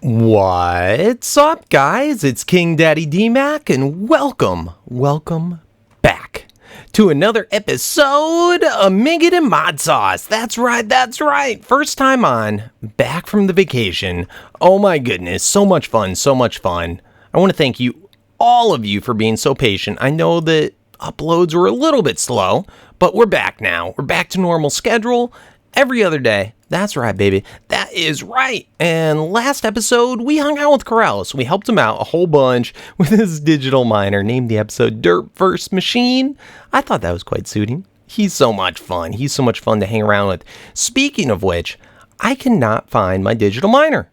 What's up, guys? It's KingDaddyDMAC, and welcome back to another episode of Mingit and ModSauce. That's right. First time on, back from the vacation. Oh my goodness, so much fun. I want to thank you, all of you, for being so patient. I know that uploads were a little bit slow, but we're back now. We're back to normal schedule every other day. That's right, baby. That is right. And last episode, we hung out with Corrales. We helped him out a whole bunch with his digital miner. Named the episode Dirt vs. Machine. I thought that was quite suiting. He's so much fun. He's so much fun to hang around with. Speaking of which, I cannot find my digital miner.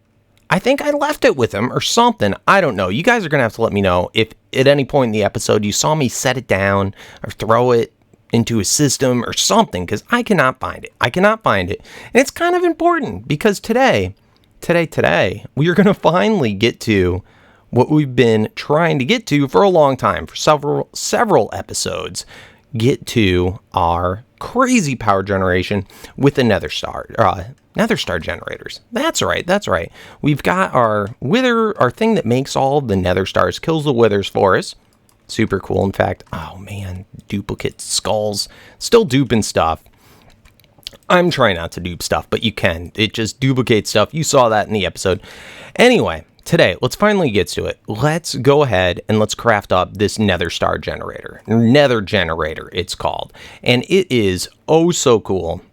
I think I left it with him or something. I don't know. You guys are going to have to let me know if at any point in the episode you saw me set it down or throw it into a system or something, because I cannot find it. And it's kind of important because today, we are going to finally get to what we've been trying to get to for a long time, for several episodes. Get to our crazy power generation with the Nether Star Generators. That's right. We've got our wither, our thing that makes all the Nether Stars, kills the withers for us. Super cool. In fact, oh man, duplicate skulls. Still duping stuff. I'm trying not to dupe stuff, but you can. It just duplicates stuff. You saw that in the episode. Anyway, today, let's finally get to it. Let's go ahead and let's craft up this Nether Star Generator. Nether Generator, it's called. And it is oh so cool.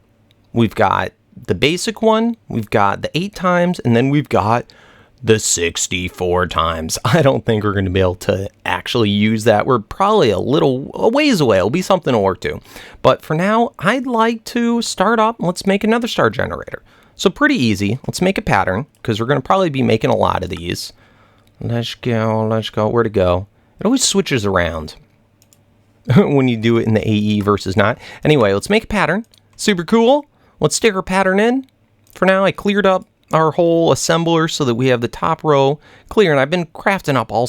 We've got the basic one, we've got the 8 times, and then we've got the 64 times. I don't think we're going to be able to actually use that. We're probably a ways away. It'll be something to work to. But for now, I'd like to start up. Let's make another star generator. So pretty easy. Let's make a pattern, because we're going to probably be making a lot of these. Let's go. Where to go? It always switches around when you do it in the AE versus not. Anyway, let's make a pattern. Super cool. Let's stick our pattern in. For now, I cleared up our whole assembler so that we have the top row clear, and I've been crafting up all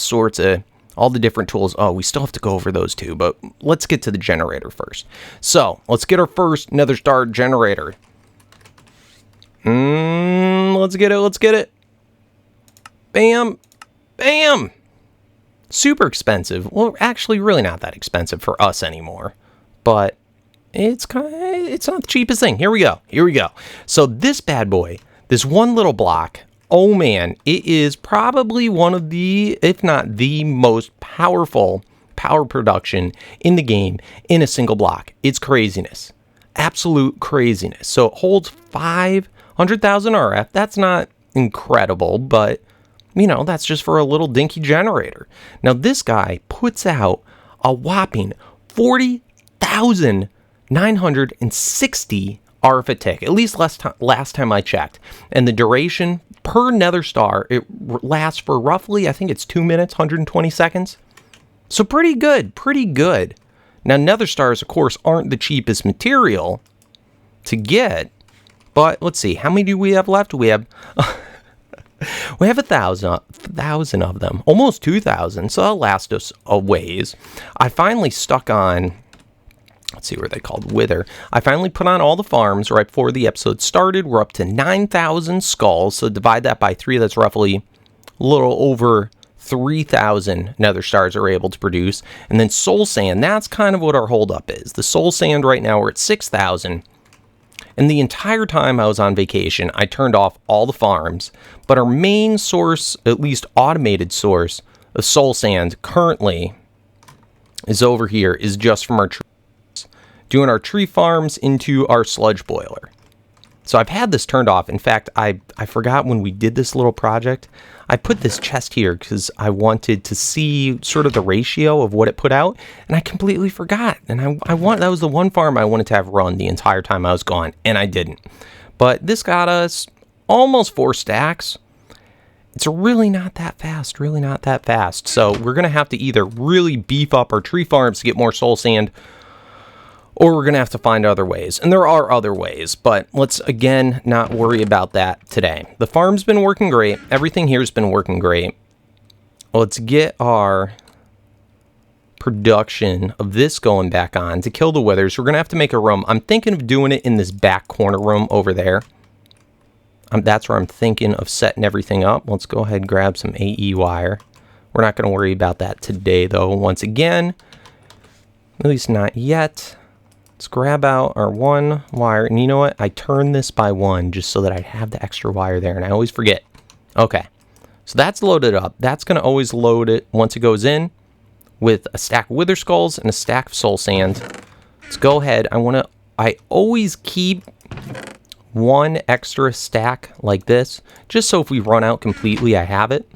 the different tools. Oh, we still have to go over those too, but let's get to the generator first. So let's get our first Nether Star Generator. Let's get it. Bam. Super expensive. Well, actually really not that expensive for us anymore, but it's not the cheapest thing. Here we go. So this bad boy, this one little block, oh man, it is probably one of the, if not the most powerful power production in the game in a single block. It's craziness. Absolute craziness. So it holds 500,000 RF. That's not incredible, but you know, that's just for a little dinky generator. Now this guy puts out a whopping 40,960 RF a tick, at least last time I checked. And the duration per Nether Star, it lasts for roughly, I think it's 2 minutes, 120 seconds. So pretty good. Now Nether Stars, of course, aren't the cheapest material to get, but let's see, how many do we have left? We have 1,000 of them, almost 2,000, so that'll last us a ways. I finally stuck on, let's see, what they called, Wither. I finally put on all the farms right before the episode started. We're up to 9,000 skulls, so divide that by 3, that's roughly a little over 3,000 Nether Stars are able to produce. And then soul sand, that's kind of what our holdup is. The soul sand right now, we're at 6,000. And the entire time I was on vacation, I turned off all the farms. But our main source, at least automated source, of soul sand currently is over here, is just from our trees. Doing our tree farms into our sludge boiler. So I've had this turned off. In fact, I forgot when we did this little project, I put this chest here because I wanted to see sort of the ratio of what it put out, and I completely forgot. And that was the one farm I wanted to have run the entire time I was gone, and I didn't. But this got us almost 4 stacks. It's really not that fast. So we're going to have to either really beef up our tree farms to get more soul sand, or we're going to have to find other ways. And there are other ways, but let's, again, not worry about that today. The farm's been working great. Everything here's been working great. Let's get our production of this going back on to kill the withers. We're going to have to make a room. I'm thinking of doing it in this back corner room over there. That's where I'm thinking of setting everything up. Let's go ahead and grab some AE wire. We're not going to worry about that today, though. Once again, at least not yet. Let's grab out our one wire. And you know what? I turn this by one just so that I have the extra wire there. And I always forget. Okay. So that's loaded up. That's going to always load it once it goes in with a stack of wither skulls and a stack of soul sand. Let's go ahead. I always keep one extra stack like this, just so if we run out completely, I have it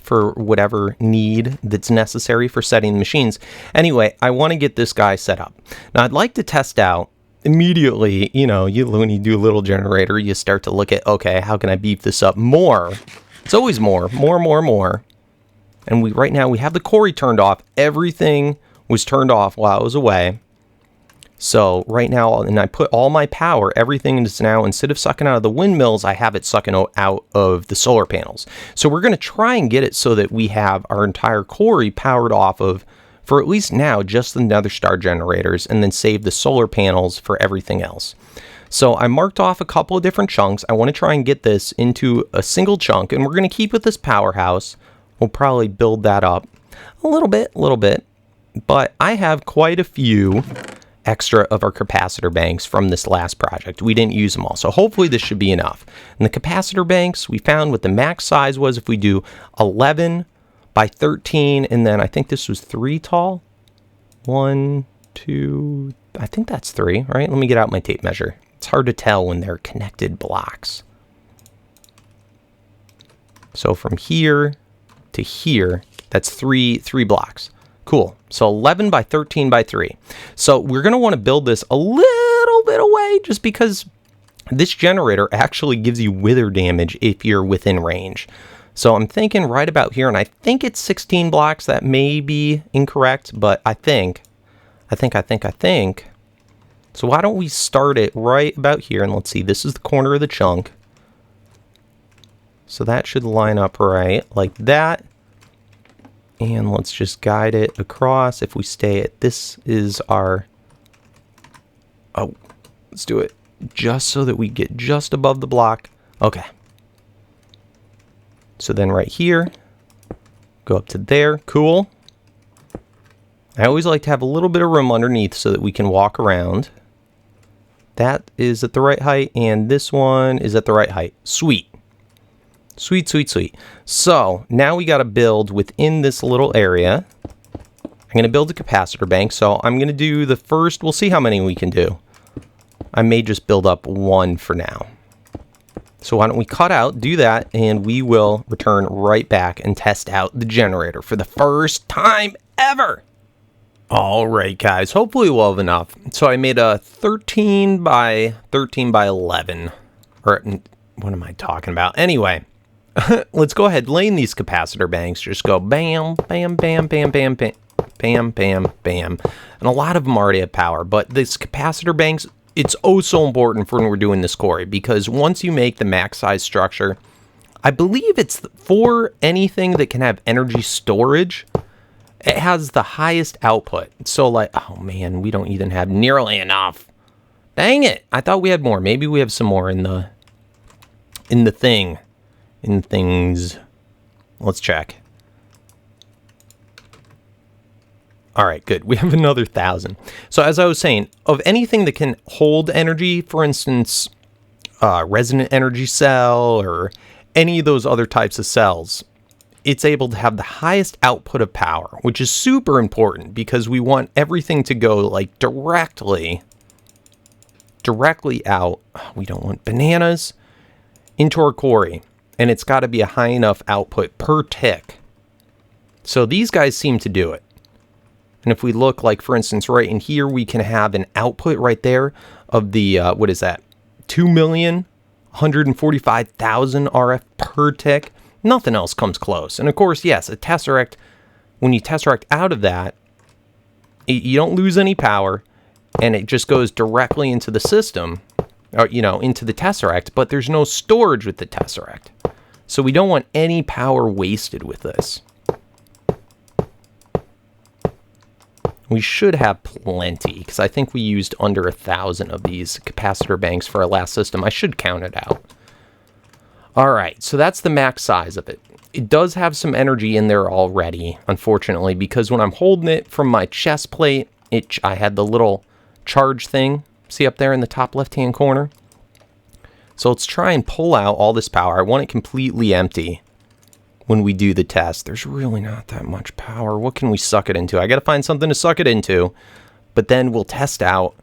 for whatever need that's necessary for setting the machines. Anyway, I want to get this guy set up. Now, I'd like to test out immediately, you know, when you do a little generator, you start to look at, okay, how can I beef this up more? It's always more. And right now we have the quarry turned off. Everything was turned off while I was away. So right now, and I put all my power, everything is now, instead of sucking out of the windmills, I have it sucking out of the solar panels. So we're going to try and get it so that we have our entire quarry powered off of, for at least now, just the Nether Star Generators, and then save the solar panels for everything else. So I marked off a couple of different chunks. I want to try and get this into a single chunk, and we're going to keep with this powerhouse. We'll probably build that up a little bit, but I have quite a few extra of our capacitor banks from this last project. We didn't use them all, so hopefully this should be enough. And the capacitor banks, we found what the max size was if we do 11 by 13, and then I think this was 3 tall. 1, 2, I think that's 3, right? Let me get out my tape measure. It's hard to tell when they're connected blocks. So from here to here, that's three blocks. Cool. So 11 by 13 by 3. So we're going to want to build this a little bit away just because this generator actually gives you wither damage if you're within range. So I'm thinking right about here, and I think it's 16 blocks. That may be incorrect, but I think. So why don't we start it right about here, and let's see, this is the corner of the chunk. So that should line up right like that. And let's just guide it across. If we stay at, this is our, oh, let's do it just so that we get just above the block. Okay. So then right here, go up to there. Cool. I always like to have a little bit of room underneath so that we can walk around. That is at the right height, and this one is at the right height. Sweet. Sweet. So now we got to build within this little area. I'm going to build a capacitor bank. So I'm going to do the first. We'll see how many we can do. I may just build up one for now. So why don't we cut out, do that, and we will return right back and test out the generator for the first time ever. All right, guys. Hopefully we'll have enough. So I made a 13 by 11. Or what am I talking about? Anyway. Let's go ahead, lay in these capacitor banks. Just go bam, bam, bam, bam, bam, bam, bam, bam, bam. And a lot of them already have power, but this capacitor banks, it's oh so important for when we're doing this quarry, because once you make the max size structure, I believe it's for anything that can have energy storage, it has the highest output. So like, oh man, we don't even have nearly enough. Dang it. I thought we had more. Maybe we have some more in the things. Let's check. All right, good. We have another 1,000. So as I was saying, of anything that can hold energy, for instance, resonant energy cell or any of those other types of cells, it's able to have the highest output of power, which is super important because we want everything to go like directly out. We don't want bananas into our quarry. And it's got to be a high enough output per tick. So these guys seem to do it. And if we look, like, for instance, right in here, we can have an output right there of the, what is that? 2,145,000 RF per tick. Nothing else comes close. And of course, yes, a tesseract, when you tesseract out of that, you don't lose any power, and it just goes directly into the system. Or, you know, into the tesseract, but there's no storage with the tesseract. So we don't want any power wasted with this. We should have plenty, because I think we used under 1,000 of these capacitor banks for our last system. I should count it out. All right, so that's the max size of it. It does have some energy in there already, unfortunately, because when I'm holding it from my chest plate, I had the little charge thing, see up there in the top left-hand corner? So let's try and pull out all this power. I want it completely empty when we do the test. There's really not that much power. What can we suck it into? I got to find something to suck it into, but then we'll test out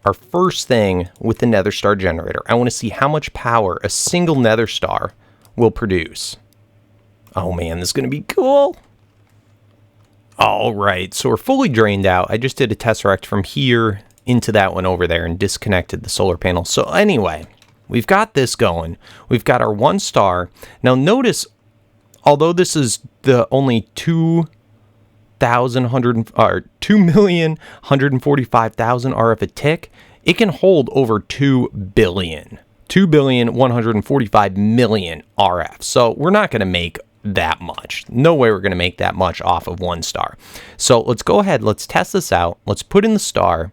our first thing with the Nether Star Generator. I want to see how much power a single Nether Star will produce. Oh man, this is going to be cool. All right, so we're fully drained out. I just did a tesseract from here into that one over there and disconnected the solar panel. So anyway, we've got this going. We've got our 1 star. Now notice, although this is the only 2,145,000 RF a tick, it can hold over 2 billion. 2,145,000,000 RF. So we're not going to make that much. No way we're going to make that much off of 1 star. So let's go ahead. Let's test this out. Let's put in the star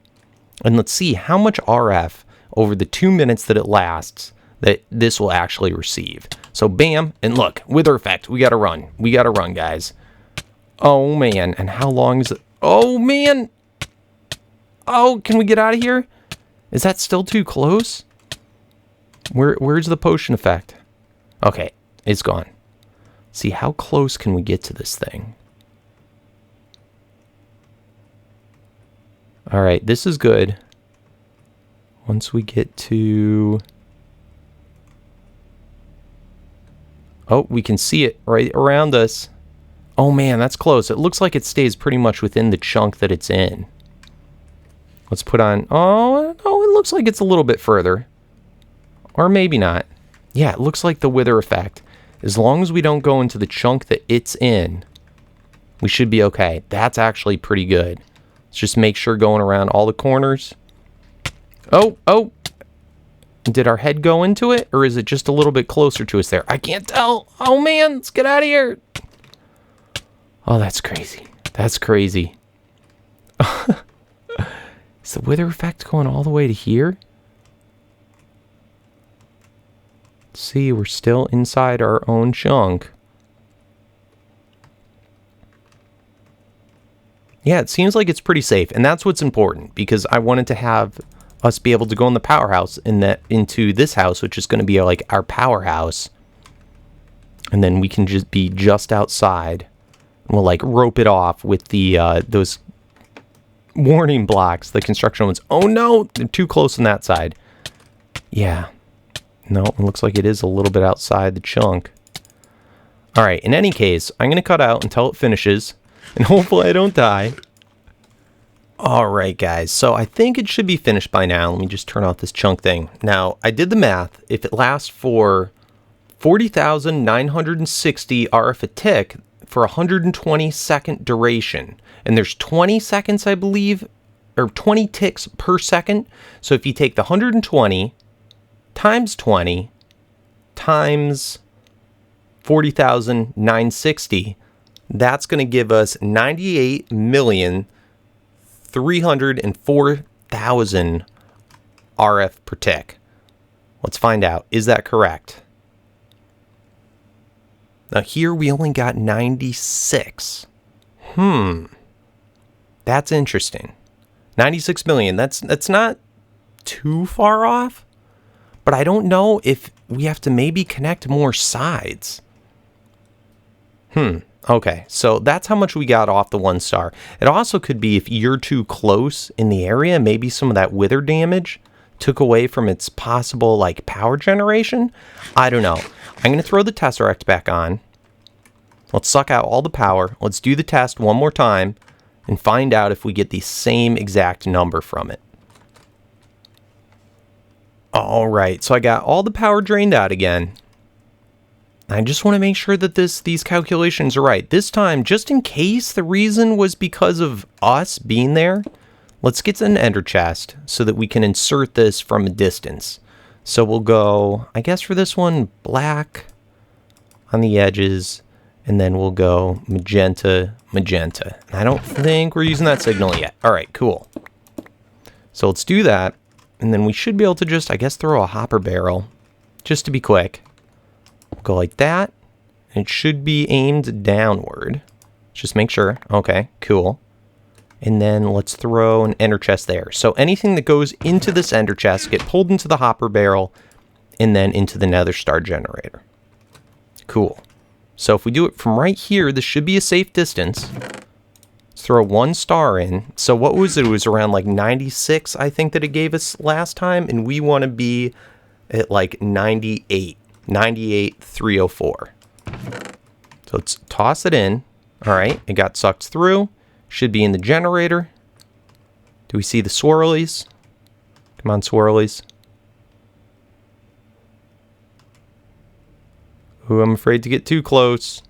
and let's see how much RF over the 2 minutes that it lasts that this will actually receive. So bam, and look, wither effect. We got to run. We got to run, guys. Oh man, and how long is it? Oh man. Oh, can we get out of here? Is that still too close? Where's the potion effect? Okay, it's gone. See, how close can we get to this thing? All right, this is good. Once we get to... Oh, we can see it right around us. Oh man, that's close. It looks like it stays pretty much within the chunk that it's in. Let's put on... Oh, it looks like it's a little bit further. Or maybe not. Yeah, it looks like the wither effect. As long as we don't go into the chunk that it's in, we should be okay. That's actually pretty good. Let's just make sure going around all the corners. Oh. Did our head go into it? Or is it just a little bit closer to us there? I can't tell. Oh man, let's get out of here. Oh, that's crazy. That's crazy. Is the wither effect going all the way to here? See, we're still inside our own chunk. Yeah, it seems like it's pretty safe, and that's what's important, because I wanted to have us be able to go in the powerhouse into this house, which is going to be like our powerhouse, and then we can just be just outside. We'll like rope it off with the those warning blocks, the construction ones. Oh no, they're too close on that side. Yeah. No, it looks like it is a little bit outside the chunk. All right, in any case, I'm going to cut out until it finishes, and hopefully I don't die. All right, guys, so I think it should be finished by now. Let me just turn off this chunk thing. Now, I did the math. If it lasts for 40,960 RF a tick for 120 second duration, and there's 20 seconds, I believe, or 20 ticks per second. So if you take the 120... times 20 times 40,960, that's going to give us 98,304,000 RF per tick. Let's find out. Is that correct? Now here we only got 96. That's interesting. 96 million. That's not too far off. But I don't know if we have to maybe connect more sides. Okay, so that's how much we got off the 1 star. It also could be if you're too close in the area, maybe some of that wither damage took away from its possible like power generation. I don't know. I'm going to throw the tesseract back on. Let's suck out all the power. Let's do the test one more time and find out if we get the same exact number from it. All right, so I got all the power drained out again. I just want to make sure that these calculations are right. This time, just in case the reason was because of us being there, let's get an ender chest so that we can insert this from a distance. So we'll go, I guess for this one, black on the edges, and then we'll go magenta, magenta. I don't think we're using that signal yet. All right, cool. So let's do that. And then we should be able to just, I guess, throw a hopper barrel, just to be quick. Go like that. It should be aimed downward. Just make sure. Okay, cool. And then let's throw an ender chest there. So anything that goes into this ender chest get pulled into the hopper barrel and then into the Nether Star Generator. Cool. So if we do it from right here, this should be a safe distance. Let's throw 1 star in. So what was it? It was around like 96, I think, that it gave us last time. And we want to be at like 98. 98,304. So let's toss it in. All right, it got sucked through. Should be in the generator. Do we see the swirlies? Come on, swirlies. Ooh, I'm afraid to get too close.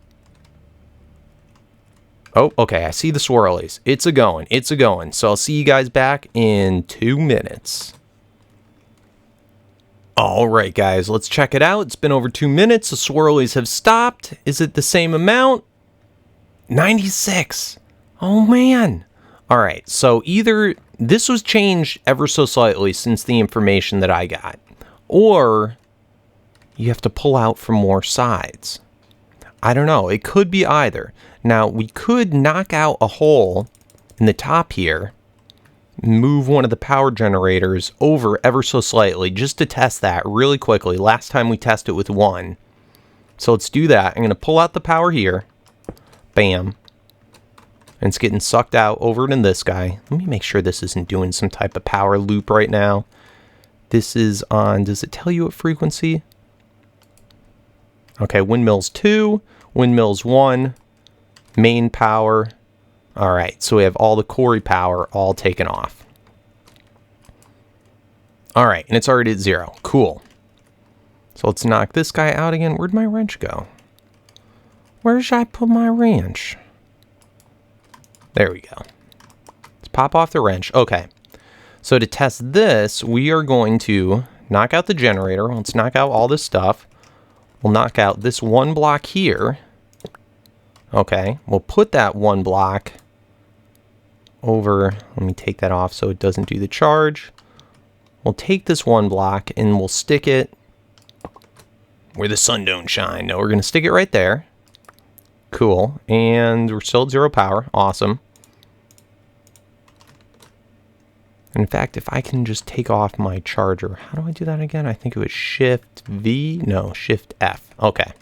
Oh, okay, I see the swirlies. It's a-going, it's a-going. So I'll see you guys back in 2 minutes. All right, guys, let's check it out. It's been over 2 minutes. The swirlies have stopped. Is it the same amount? 96. Oh, man. All right, so either this was changed ever so slightly since the information that I got, or you have to pull out from more sides. I don't know. It could be either. Now, we could knock out a hole in the top here, move one of the power generators over ever so slightly just to test that really quickly. Last time we tested it with 1. So let's do that. I'm going to pull out the power here. Bam. And it's getting sucked out over in this guy. Let me make sure this isn't doing some type of power loop right now. This is on, does it tell you what frequency? Okay, windmills 2, windmills 1, main power. All right, so we have all the quarry power all taken off. All right, and it's already at 0. Cool. So let's knock this guy out again. Where'd my wrench go? Where should I put my wrench? There we go. Let's pop off the wrench. Okay. So to test this, we are going to knock out the generator. Let's knock out all this stuff. We'll knock out this 1 block here. Okay. We'll put that 1 block over. Let me take that off so it doesn't do the charge. We'll take this 1 block and we'll stick it where the sun don't shine. No, we're going to stick it right there. Cool. And we're still at 0 power. Awesome. In fact, if I can just take off my charger. How do I do that again? I think it was Shift V. No, Shift F. Okay.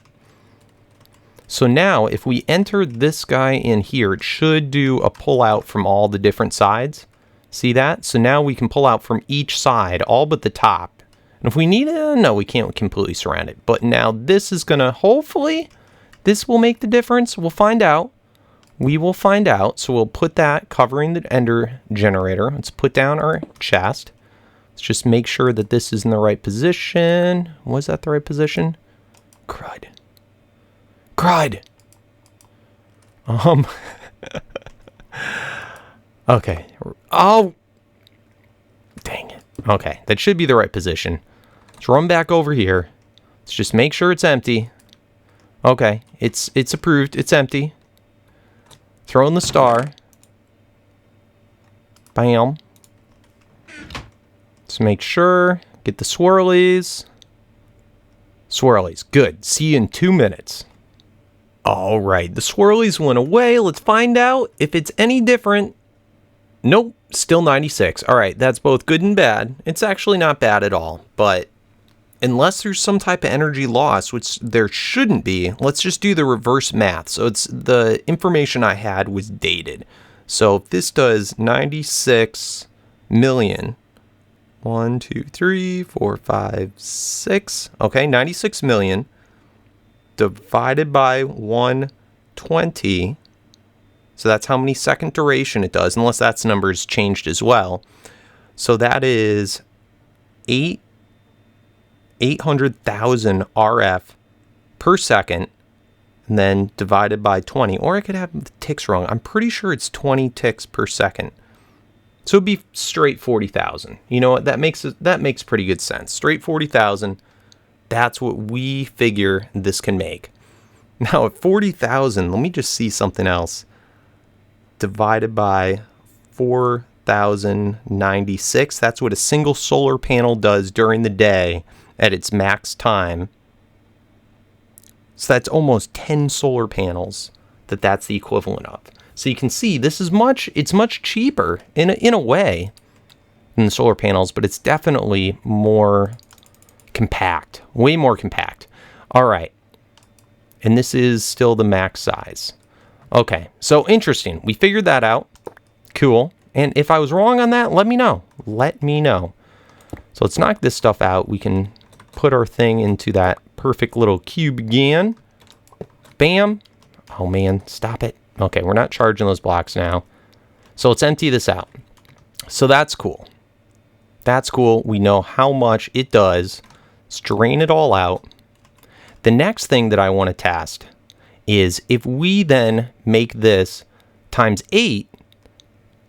So now, if we enter this guy in here, it should do a pull out from all the different sides. See that? So now we can pull out from each side, all but the top. And if we need it, no, we can't completely surround it. But now this is going to, hopefully, this will make the difference. We'll find out. We will find out. So we'll put that covering the ender generator. Let's put down our chest. Let's just make sure that this is in the right position. Was that the right position? Crud. Crud! Okay. Oh! Dang it. Okay, that should be the right position. Let's run back over here. Let's just make sure it's empty. Okay, it's approved. It's empty. Throw in the star. Bam. Let's make sure. Get the swirlies. Swirlies. Good. See you in 2 minutes. All right, the swirlies went away. Let's find out if it's any different. Nope, still 96. All right, that's both good and bad. It's actually not bad at all, but unless there's some type of energy loss, which there shouldn't be, let's just do the reverse math. So it's the information I had was dated. So if this does 96 million, 1, 2, 3, 4, 5, 6. Okay, 96 million divided by 120. So that's how many second duration it does, unless that's numbers changed as well. So that is 800,000 RF per second, and then divided by 20. Or I could have the ticks wrong. I'm pretty sure it's 20 ticks per second. So it'd be straight 40,000. You know what? That makes pretty good sense. Straight 40,000. That's what we figure this can make. Now at 40,000, let me just see something else. Divided by 4,096. That's what a single solar panel does during the day at its max time. So that's almost 10 solar panels that's the equivalent of. So you can see this is it's much cheaper in a way than the solar panels, but it's definitely more compact, way more compact. All right. And this is still the max size. Okay, so interesting. We figured that out. Cool. And if I was wrong on that, let me know. Let me know. So let's knock this stuff out. We can put our thing into that perfect little cube again. Bam. Oh man, stop it. Okay, we're not charging those blocks now. So let's empty this out. So that's cool. That's cool. We know how much it does. Let's drain it all out. The next thing that I want to test is if we then make this times 8,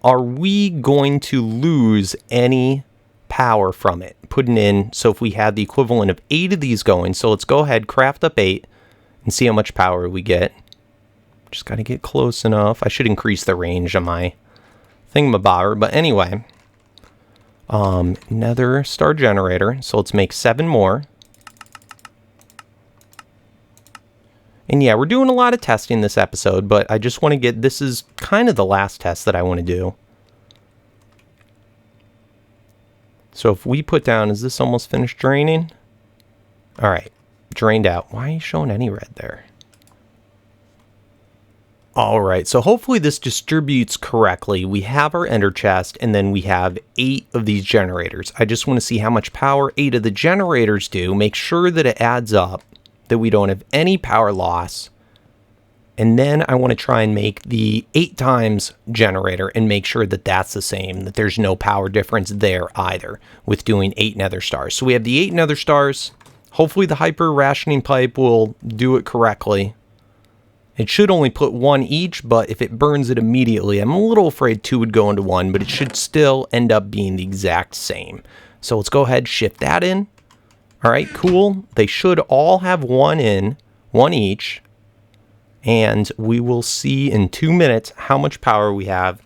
are we going to lose any power from it? Putting in, so if we had the equivalent of 8 of these going, so let's go ahead, craft up 8 and see how much power we get. Just got to get close enough. I should increase the range on my thingamabobber, but anyway. Nether Star Generator, so let's make 7 more. And yeah, we're doing a lot of testing this episode, but I just want to get, this is kind of the last test that I want to do. So if we put down, is this almost finished draining? All right, drained out. Why are you showing any red there? All right, so hopefully this distributes correctly. We have our ender chest, and then we have 8 of these generators. I just want to see how much power 8 of the generators do, make sure that it adds up, that we don't have any power loss. And then I want to try and make the 8 times generator and make sure that that's the same, that there's no power difference there either with doing 8 nether stars. So we have the 8 nether stars. Hopefully the hyper rationing pipe will do it correctly. It should only put 1 each, but if it burns it immediately, I'm a little afraid 2 would go into 1, but it should still end up being the exact same. So let's go ahead, shift that in. All right, cool. They should all have 1 in, 1 each. And we will see in 2 minutes how much power we have.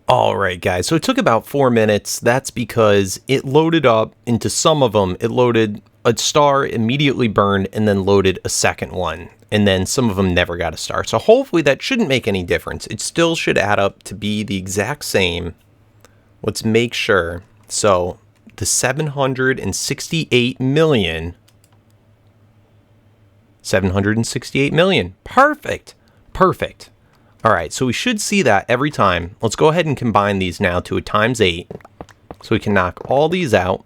All right, guys. So it took about 4 minutes. That's because it loaded up into some of them. It loaded a star, immediately burned, and then loaded a second one. And then some of them never got a star. So hopefully that shouldn't make any difference. It still should add up to be the exact same. Let's make sure. So the 768 million. 768 million. Perfect. Perfect. All right, so we should see that every time. Let's go ahead and combine these now to a times 8. So we can knock all these out.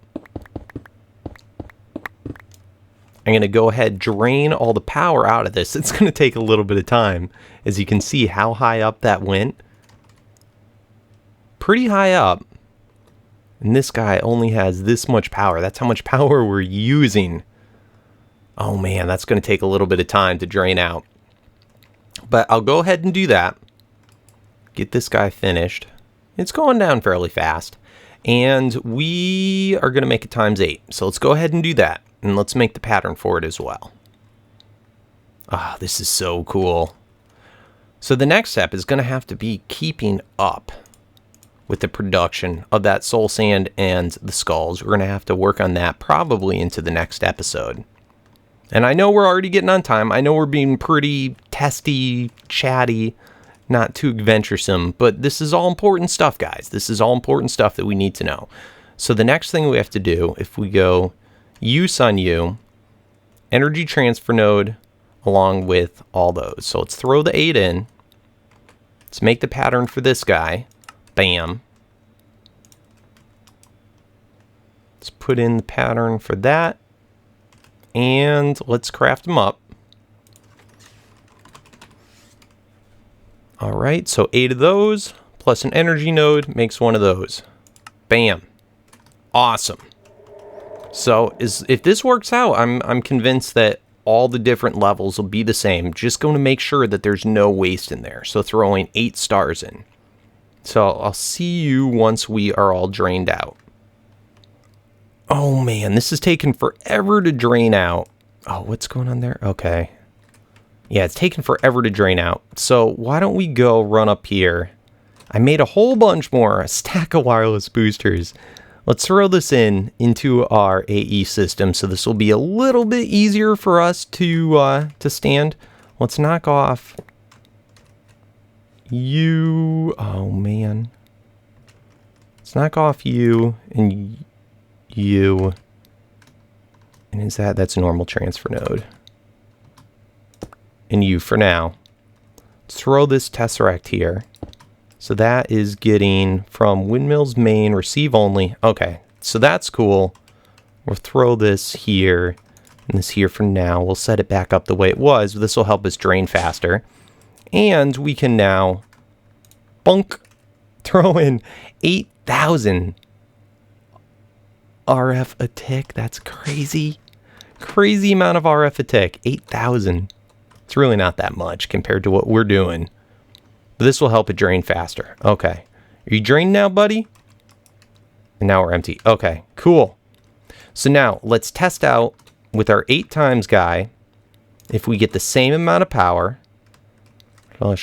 I'm going to go ahead, drain all the power out of this. It's going to take a little bit of time. As you can see how high up that went. Pretty high up. And this guy only has this much power. That's how much power we're using. Oh man, that's going to take a little bit of time to drain out. But I'll go ahead and do that. Get this guy finished. It's going down fairly fast. And we are going to make it times 8. So let's go ahead and do that. And let's make the pattern for it as well. Ah, this is so cool. So the next step is going to have to be keeping up with the production of that soul sand and the skulls. We're going to have to work on that probably into the next episode. And I know we're already getting on time. I know we're being pretty testy, chatty, not too adventuresome, but this is all important stuff, guys. This is all important stuff that we need to know. So the next thing we have to do, if we go use on you, energy transfer node, along with all those. So let's throw the 8 in. Let's make the pattern for this guy. Bam. Let's put in the pattern for that. And let's craft them up. All right, so 8 of those plus an energy node makes 1 of those. Bam. Awesome. So if this works out, I'm convinced that all the different levels will be the same. Just going to make sure that there's no waste in there. So throwing 8 stars in. So I'll see you once we are all drained out. Oh man, this is taking forever to drain out. Oh, what's going on there? Okay. Yeah, it's taking forever to drain out. So why don't we go run up here? I made a whole bunch more, a stack of wireless boosters. Let's throw this into our AE system, so this will be a little bit easier for us to stand. Let's knock off you. Oh man. Let's knock off you and you. And is that's a normal transfer node. And you for now. Let's throw this Tesseract here. So that is getting from Windmills main, receive only. Okay, so that's cool. We'll throw this here and this here for now. We'll set it back up the way it was. This will help us drain faster. And we can now throw in 8,000 RF a tick. That's crazy. Crazy amount of RF a tick. 8,000. It's really not that much compared to what we're doing. But this will help it drain faster. Okay. Are you drained now, buddy? And now we're empty. Okay, cool. So now let's test out with our 8 times guy if we get the same amount of power. All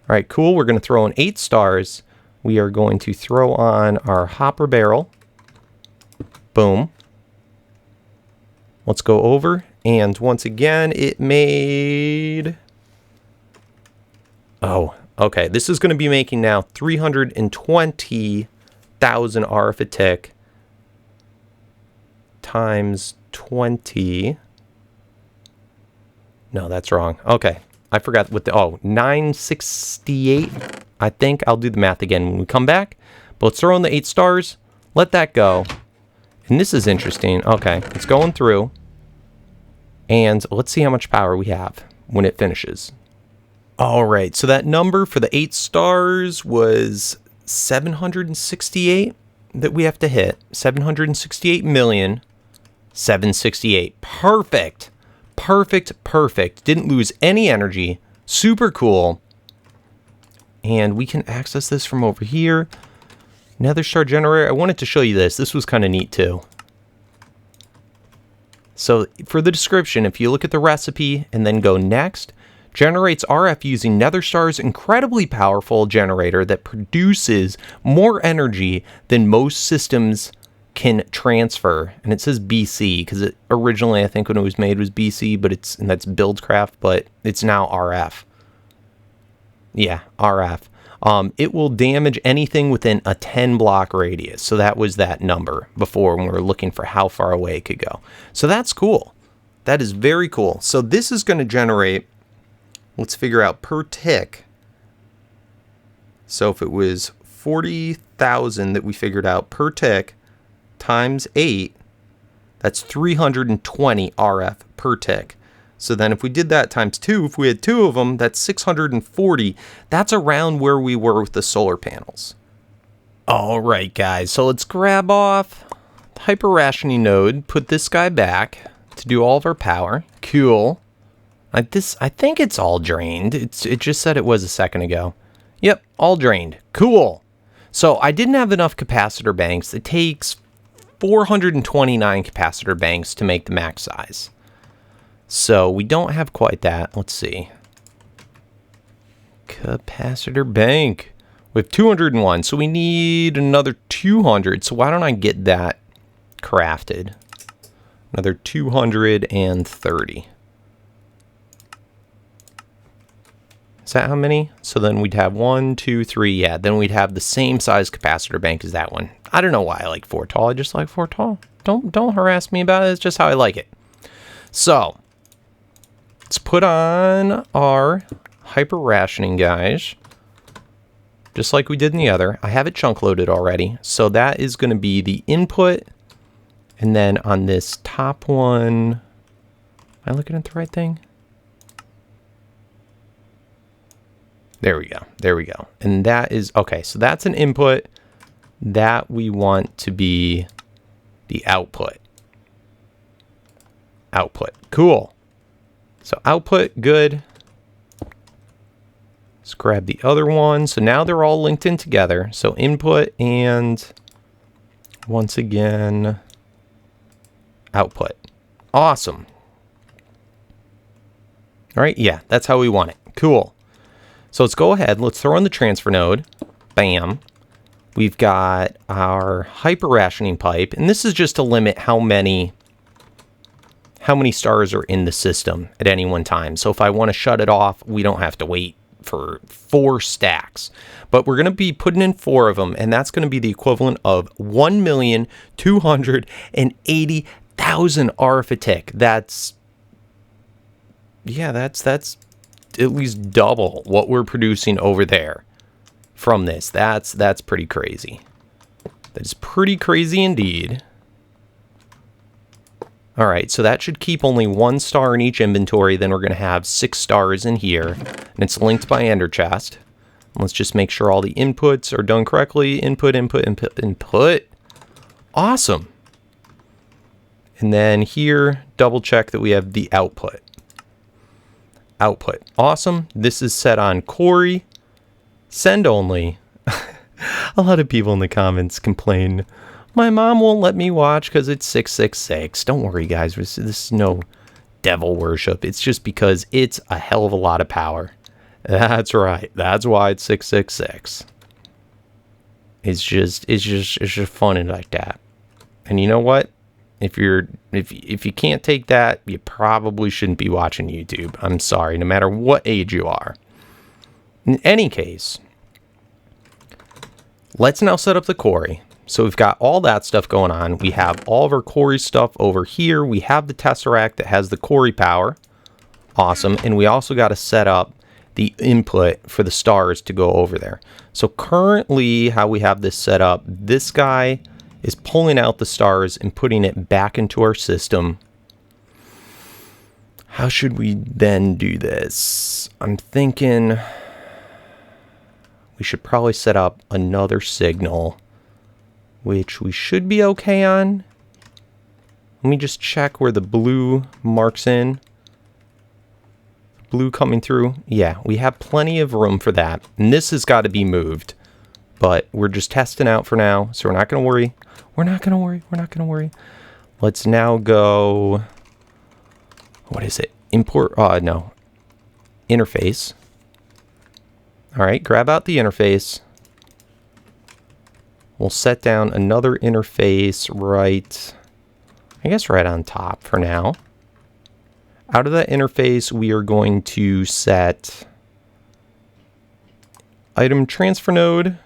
right, cool. We're going to throw in 8 stars. We are going to throw on our hopper barrel. Boom. Let's go over. And once again, it made... Oh, okay. This is going to be making now 320,000 RF a tick times 20. No, that's wrong. Okay. I forgot what the... 968. I think I'll do the math again when we come back. But let's throw in the 8 stars. Let that go. And this is interesting. Okay. It's going through. And let's see how much power we have when it finishes. All right, so that number for the 8 stars was 768 that we have to hit. 768,768,000. Perfect. Perfect, perfect. Didn't lose any energy. Super cool. And we can access this from over here. Nether Star Generator. I wanted to show you this. This was kind of neat too. So for the description, if you look at the recipe and then go next, generates RF using Nether Star's incredibly powerful generator that produces more energy than most systems can transfer. And it says BC because originally I think when it was made was BC, but that's BuildCraft, but it's now RF. Yeah, RF. It will damage anything within a 10 block radius. So that was that number before when we were looking for how far away it could go. So that's cool. That is very cool. So this is going to generate, let's figure out per tick. So if it was 40,000 that we figured out per tick times 8, that's 320 RF per tick. So then if we did that times 2, if we had 2 of them, that's 640. That's around where we were with the solar panels. All right, guys. So let's grab off the hyper rationing node, put this guy back to do all of our power. Cool. I think it's all drained. It just said it was a second ago. Yep, all drained. Cool. So I didn't have enough capacitor banks. It takes 429 capacitor banks to make the max size. So we don't have quite that. Let's see. Capacitor bank. We have 201, so we need another 200. So why don't I get that crafted? Another 230. Is that how many? So then we'd have 1, 2, 3. Yeah, then we'd have the same size capacitor bank as that one. I don't know why I like 4 tall. I just like 4 tall. Don't harass me about it. It's just how I like it. So let's put on our hyper rationing guys, just like we did in the other. I have it chunk loaded already. So that is going to be the input. And then on this top one, am I looking at the right thing? There we go. There we go. And that is, okay, so that's an input that we want to be the output. Output. Cool. So output, good. Let's grab the other one. So now they're all linked in together. So input and once again, output. Awesome. All right, yeah, that's how we want it. Cool. So let's go ahead. Let's throw in the transfer node. Bam. We've got our hyper rationing pipe, and this is just to limit how many stars are in the system at any one time. So if I want to shut it off, we don't have to wait for 4 stacks. But we're going to be putting in 4 of them, and that's going to be the equivalent of 1,280,000 arithmetic. That's at least double what we're producing over there from this. That's pretty crazy. That is pretty crazy indeed. All right, so that should keep only 1 star in each inventory. Then we're going to have 6 stars in here, and it's linked by ender chest. Let's just make sure all the inputs are done correctly. Input, input, input, input. Awesome. And then here, double check that we have the output. Output. Awesome. This is set on Corey. Send only. A lot of people in the comments complain, my mom won't let me watch because it's 666. Don't worry, guys. This is no devil worship. It's just because it's a hell of a lot of power. That's right. That's why it's 666. It's just funny like that. And you know what? If you can't take that, you probably shouldn't be watching YouTube. I'm sorry, no matter what age you are. In any case, let's now set up the quarry. So we've got all that stuff going on. We have all of our quarry stuff over here. We have the Tesseract that has the quarry power. Awesome. And we also got to set up the input for the stars to go over there. So currently how we have this set up, this guy is pulling out the stars and putting it back into our system. How should we then do this? I'm thinking we should probably set up another signal, which we should be okay on. Let me just check where the blue marks in. Blue coming through. Yeah, we have plenty of room for that. And this has got to be moved. But we're just testing out for now, so we're not going to worry. We're not going to worry. We're not going to worry. Let's now go... What is it? Import... no. Interface. All right, grab out the interface. We'll set down another interface right... I guess right on top for now. Out of that interface, we are going to set item transfer node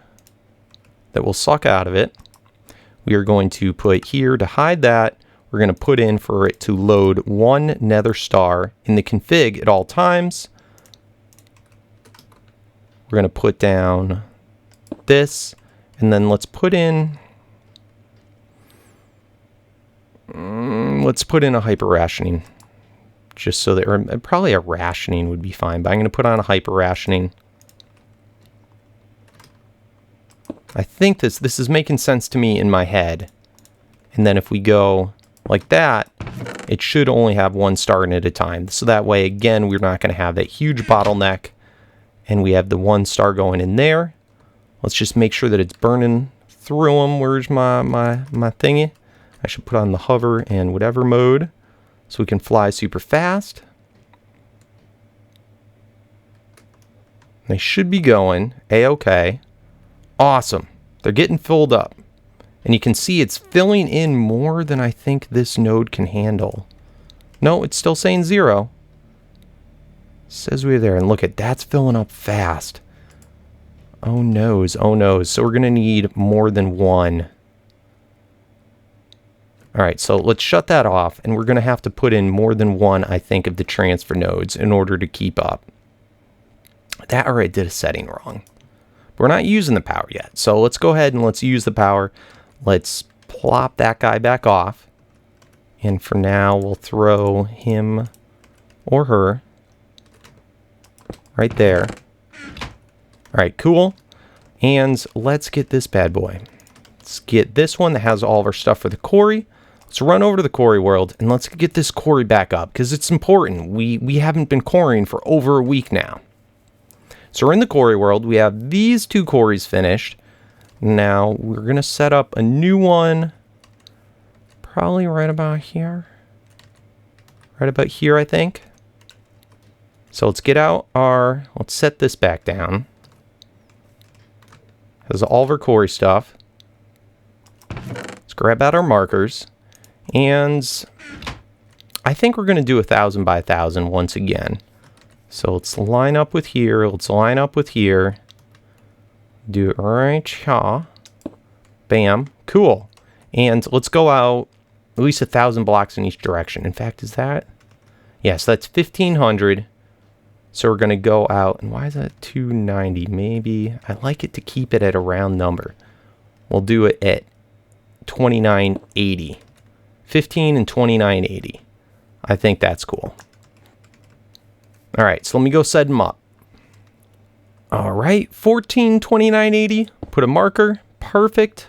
that will suck out of it. We are going to put here to hide that. We're going to put in for it to load 1 nether star in the config at all times. We're going to put down this, and then let's put in... let's put in a hyper rationing. Just so that, or probably a rationing would be fine, but I'm going to put on a hyper rationing. I think this is making sense to me in my head. And then if we go like that, it should only have 1 star in it at a time. So that way, again, we're not going to have that huge bottleneck. And we have the 1 star going in there. Let's just make sure that it's burning through them. Where's my thingy? I should put on the hover and whatever mode so we can fly super fast. They should be going A-okay. Awesome. They're getting filled up. And you can see it's filling in more than I think this node can handle. No, it's still saying 0. Says we're there. And look at that's filling up fast. Oh noes, oh noes. So we're going to need more than 1. All right, so let's shut that off. And we're going to have to put in more than 1, I think, of the transfer nodes in order to keep up. That or I did a setting wrong. We're not using the power yet. So let's go ahead and let's use the power. Let's plop that guy back off. And for now, we'll throw him or her right there. All right, cool. And let's get this bad boy. Let's get this one that has all of our stuff for the quarry. Let's run over to the quarry world and let's get this quarry back up because it's important. We haven't been quarrying for over a week now. So we're in the quarry world. We have these 2 quarries finished. Now we're going to set up a new one. Probably right about here. Right about here, I think. So let's get out our... Let's set this back down. Has all of our quarry stuff. Let's grab out our markers. And I think we're going to do 1,000 by 1,000 once again. So let's line up with here. Let's line up with here. Do it right here. Bam. Cool. And let's go out at least 1,000 blocks in each direction. In fact, is that? Yes, that's 1,500. So we're going to go out. And why is that 290? Maybe. I like it to keep it at a round number. We'll do it at 2980. 15 and 2980. I think that's cool. All right, so let me go set them up. All right, 14, 2980. Put a marker. Perfect.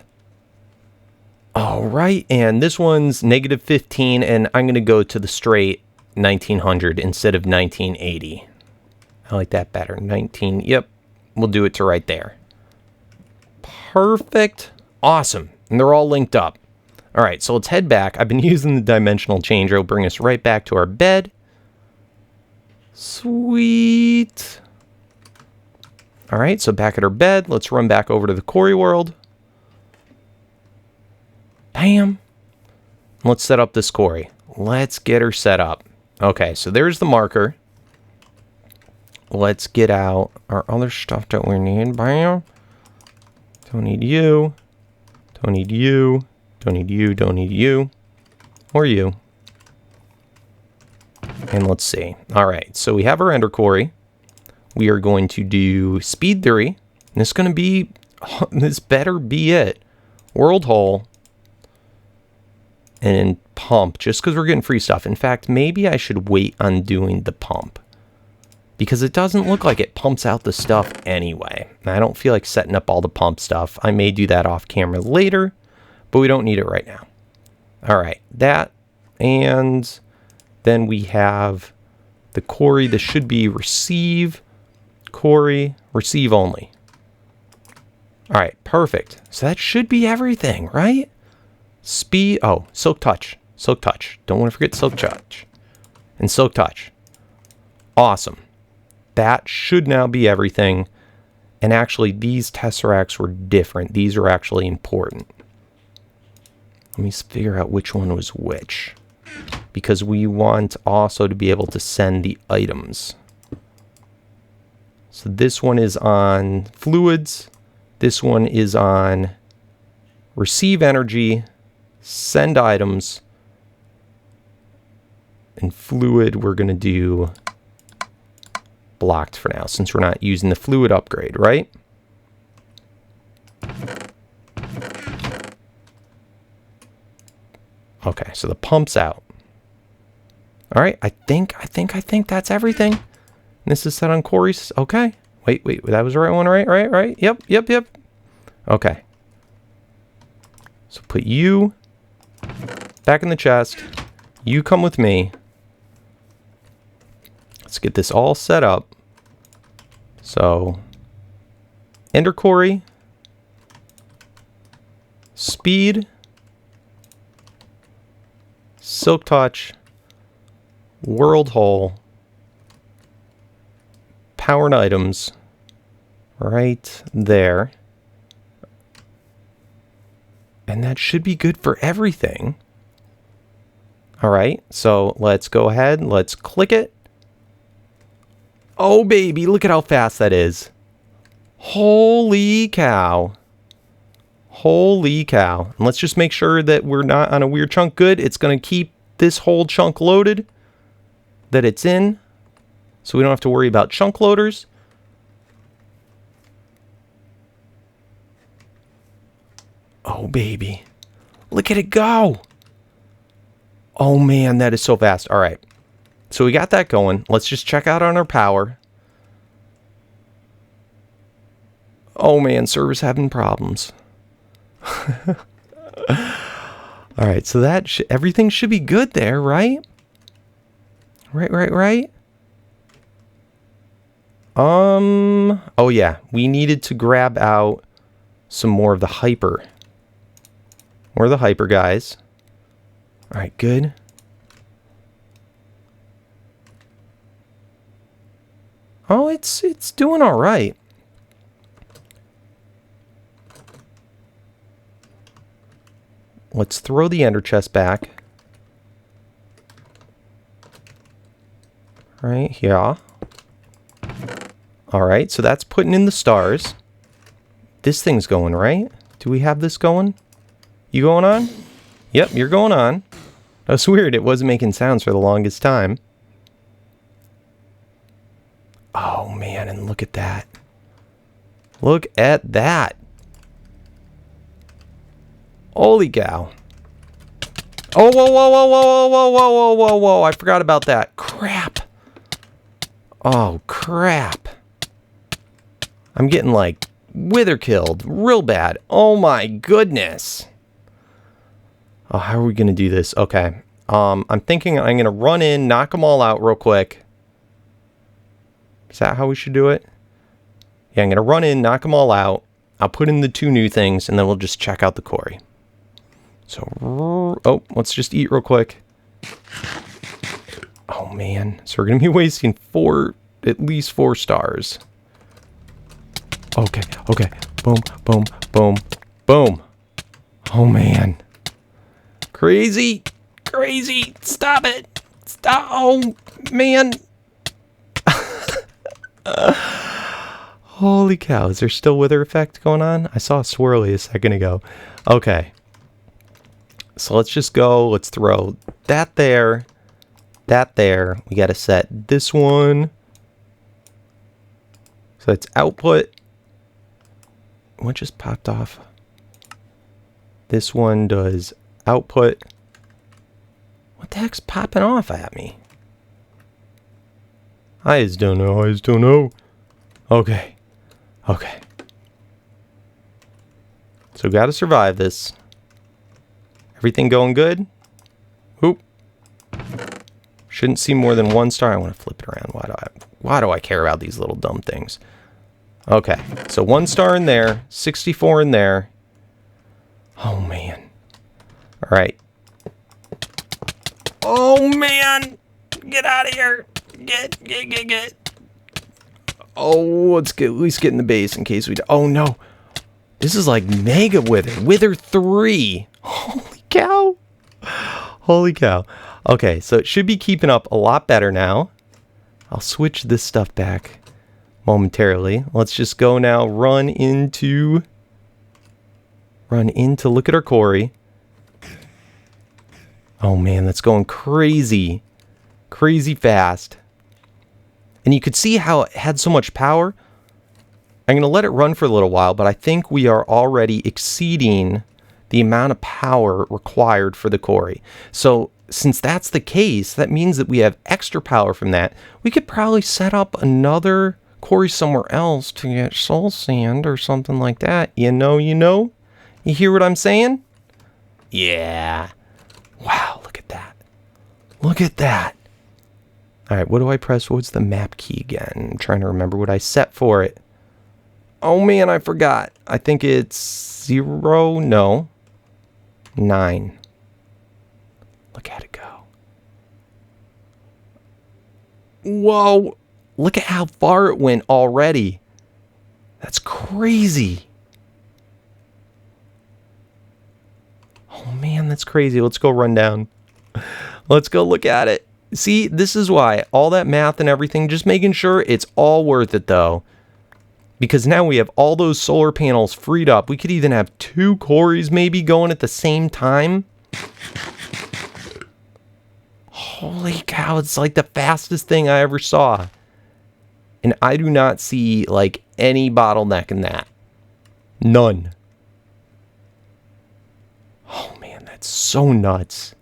All right, and this one's negative 15, and I'm going to go to the straight 1900 instead of 1980. I like that better. 19, yep. We'll do it to right there. Perfect. Awesome. And they're all linked up. All right, so let's head back. I've been using the dimensional changer. It'll bring us right back to our bed. Sweet. All right, so back at our bed. Let's run back over to the quarry world. Bam. Let's set up this quarry. Let's get her set up. Okay, so there's the marker. Let's get out our other stuff that we need. Bam. Don't need you. Don't need you. Don't need you. Don't need you. Or you. And let's see. All right, so we have our ender quarry. We are going to do speed 3. And this is going to be, this better be it. World hole. And pump, just because we're getting free stuff. In fact, maybe I should wait on doing the pump. Because it doesn't look like it pumps out the stuff anyway. I don't feel like setting up all the pump stuff. I may do that off camera later, but we don't need it right now. All right, that. And then we have the quarry. This should be receive, quarry, receive only. All right, perfect. So that should be everything, right? Speed, oh, silk touch. Silk touch. Don't want to forget silk touch. And silk touch. Awesome. That should now be everything. And actually, these tesseracts were different. These are actually important. Let me figure out which one was which. Because we want also to be able to send the items. So this one is on fluids. This one is on receive energy, send items. And fluid, we're going to do blocked for now, since we're not using the fluid upgrade, right? Okay, so the pump's out. All right, I think that's everything. And this is set on quarries. Okay. Wait, that was the right one, right? Yep. Okay. So put you back in the chest. You come with me. Let's get this all set up. So, ender quarry, speed, silk touch, world hole, power and items, right there. And that should be good for everything. All right, so let's go ahead. Let's click it. Oh, baby, look at how fast that is. Holy cow. Holy cow. And let's just make sure that we're not on a weird chunk. Good. It's going to keep this whole chunk loaded that it's in. So we don't have to worry about chunk loaders. Oh, baby. Look at it go. Oh, man, that is so fast. All right. So we got that going. Let's just check out on our power. Oh, man, server's having problems. All right, so that everything should be good there, right? Right. Oh, yeah. We needed to grab out some more of the hyper. More of the hyper guys. All right, good. Oh, it's doing all right. let's throw the ender chest back. Right here. Alright, so that's putting in the stars. This thing's going, right? Do we have this going? You going on? Yep, you're going on. That's weird, it wasn't making sounds for the longest time. Oh man, and look at that. Look at that. Holy cow. Oh, whoa, whoa, whoa, whoa, whoa, whoa, whoa, whoa, whoa. I forgot about that. Crap. Oh, crap. I'm getting, like, wither killed real bad. Oh, my goodness. Oh, how are we going to do this? Okay. I'm thinking I'm going to run in, knock them all out real quick. Is that how we should do it? Yeah, I'm going to run in, knock them all out. I'll put in the 2 new things, and then we'll just check out the quarry. So, oh, let's just eat real quick. Oh, man. So we're going to be wasting at least 4 stars. Okay, okay. Boom, boom, boom, boom. Oh, man. Crazy, crazy. Stop it. Stop. Oh, man. Holy cow. Is there still wither effect going on? I saw a swirly a second ago. Okay. So let's just go. Let's throw that there. That there. We got to set this one. So it's output. What just popped off? This one does output. What the heck's popping off at me? I just don't know. I just don't know. Okay. Okay. So got to survive this. Everything going good? Oop. Shouldn't see more than 1 star. I want to flip it around. Why do I care about these little dumb things? Okay. So 1 star in there. 64 in there. Oh, man. All right. Oh, man. Get out of here. Get. Oh, let's at least get in the base in case we... Oh, no. This is like mega wither. Wither 3. Holy cow. Holy cow. Okay, so it should be keeping up a lot better now. I'll switch this stuff back momentarily. Let's just go now. Run into... Look at our quarry. Oh, man, that's going crazy. Crazy fast. And you could see how it had so much power. I'm going to let it run for a little while, but I think we are already exceeding the amount of power required for the quarry. So since that's the case, that means that we have extra power from that. We could probably set up another quarry somewhere else to get soul sand or something like that. You know? You hear what I'm saying? Yeah. Wow, look at that. Look at that. All right, what do I press? What's the map key again? I'm trying to remember what I set for it. Oh, man, I forgot. I think it's 0. No. 9. Look at it go. Whoa. Look at how far it went already. That's crazy. Oh, man, that's crazy. Let's go run down. Let's go look at it. See, this is why. All that math and everything, just making sure it's all worth it, though. Because now we have all those solar panels freed up. We could even have 2 quarries maybe going at the same time. Holy cow, it's like the fastest thing I ever saw. And I do not see, like, any bottleneck in that. None. Oh, man, that's so nuts.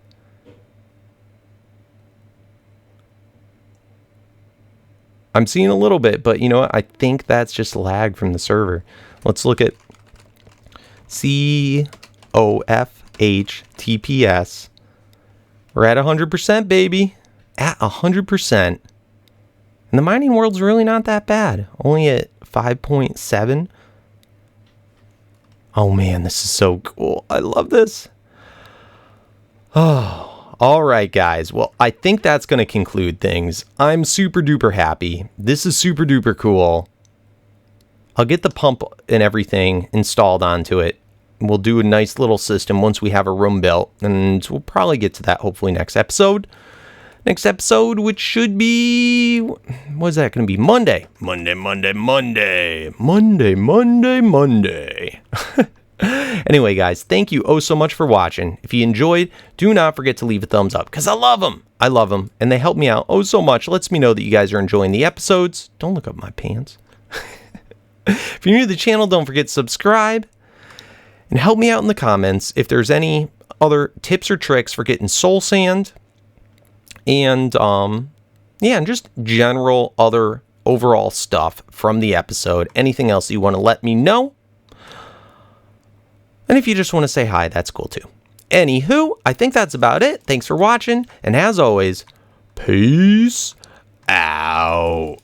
I'm seeing a little bit, but you know what? I think that's just lag from the server. Let's look at COFHTPS. We're at 100%, baby. At 100%. And the mining world's really not that bad. Only at 5.7. Oh, man, this is so cool. I love this. Oh. All right, guys. Well, I think that's going to conclude things. I'm super duper happy. This is super duper cool. I'll get the pump and everything installed onto it. We'll do a nice little system once we have a room built, and we'll probably get to that hopefully next episode. Next episode, which should be, what is that going to be? Monday. Anyway, guys, thank you oh so much for watching. If you enjoyed, do not forget to leave a thumbs up, because I love them. I love them, and they help me out oh so much. Lets me know that you guys are enjoying the episodes. Don't look up my pants. If you're new to the channel, don't forget to subscribe. And help me out in the comments if there's any other tips or tricks for getting soul sand. And, yeah, and just general other overall stuff from the episode. Anything else you want to let me know. And if you just want to say hi, that's cool too. Anywho, I think that's about it. Thanks for watching. And as always, peace out.